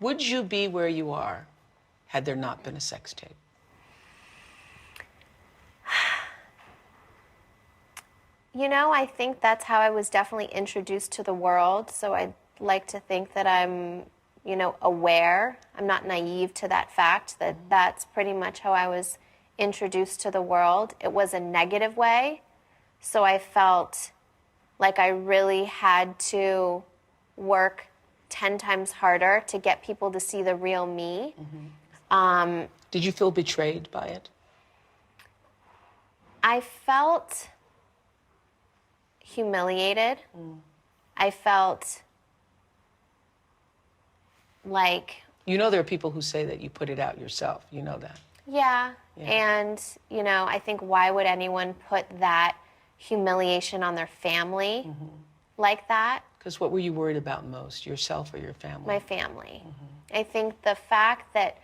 Would you be where you are had there not been a sex tape? You know, I think that's how I was definitely introduced to the world. So I'd like to think that I'm, you know, aware. I'm not naive to that fact that that's pretty much how I was introduced to the world. It was a negative way. So I felt like I really had to work 10 times harder to get people to see the real me. Did you feel betrayed by it? I felt humiliated. I felt like... You know there are people who say that you put it out yourself. You know that. Yeah. And, you know, I think why would anyone put that humiliation on their family like that? Because what were you worried about most, yourself or your family? My family. I think the fact that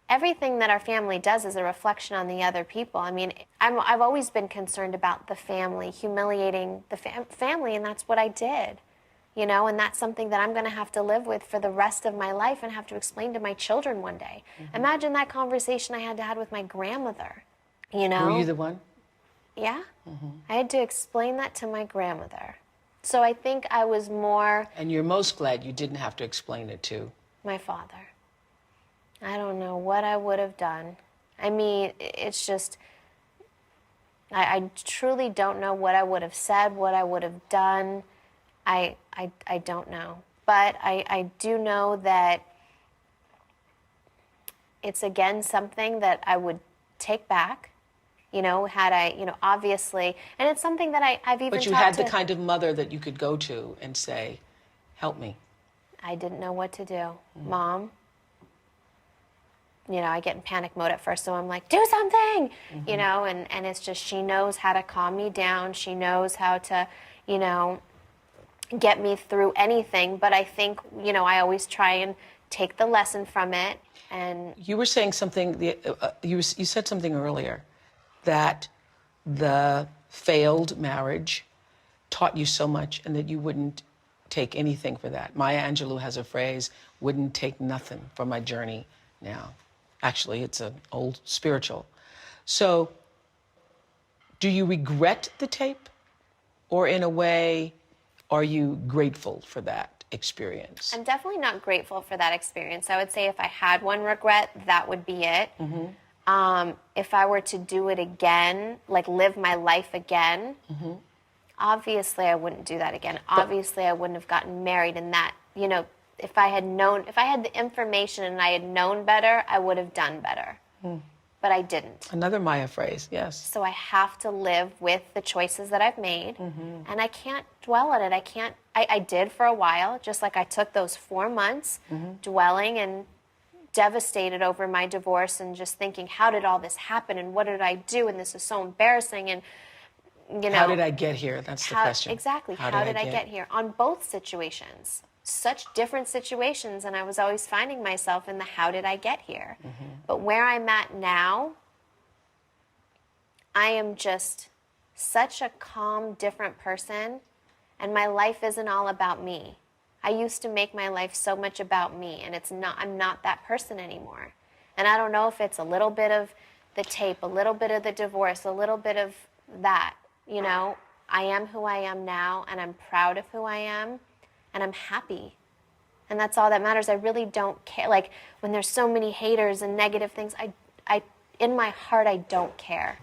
everything that our family does is a reflection on the other people. I mean, I've always been concerned about the family, humiliating the family, and that's what I did. You know, and that's something that I'm going to have to live with for the rest of my life and have to explain to my children one day. Imagine that conversation I had to have with my grandmother, you know? Were you the one? Yeah. I had to explain that to my grandmother. So I think I was more... And you're most glad you didn't have to explain it to? My father. I don't know what I would have done. I mean, it's just... I truly don't know what I would have said, what I would have done. I don't know. But I do know that it's, again, something that I would take back, you know, had I, you know, obviously. And it's something that I've even But you had the kind of mother that you could go to and say, help me. I didn't know what to do. Mom, you know, I get in panic mode at first, so I'm like, do something, you know, and it's just, she knows how to calm me down. She knows how to, you know, get me through anything. But I think, you know, I always try and take the lesson from it. And you were saying something, you said something earlier, that the failed marriage taught you so much and that you wouldn't take anything for that. Maya Angelou has a phrase, wouldn't take nothing for my journey now. Actually, it's an old spiritual. So do you regret the tape? Or in a way, are you grateful for that experience? I'm definitely not grateful for that experience. I would say if I had one regret, that would be it. If I were to do it again, like live my life again, obviously I wouldn't do that again. Obviously I wouldn't have gotten married, and that, you know, if I had the information and I had known better, I would have done better. But I didn't. Another Maya phrase, yes. So I have to live with the choices that I've made, and I can't dwell on it. I did for a while, just like I took those 4 months dwelling and devastated over my divorce and just thinking, how did all this happen and what did I do, and this is so embarrassing, and, you know. How did I get here? That's the question. Exactly. How did I get here? On both situations. Such different situations, and I was always finding myself in the how did I get here. But where I'm at now, I am just such a calm, different person, and my life isn't all about me. I used to make my life so much about me, and I'm not that person anymore. And I don't know if it's a little bit of the tape, a little bit of the divorce, a little bit of that, you know. I am who I am now, and I'm proud of who I am. And I'm happy. And that's all that matters. I really don't care. Like, when there's so many haters and negative things, in my heart, I don't care.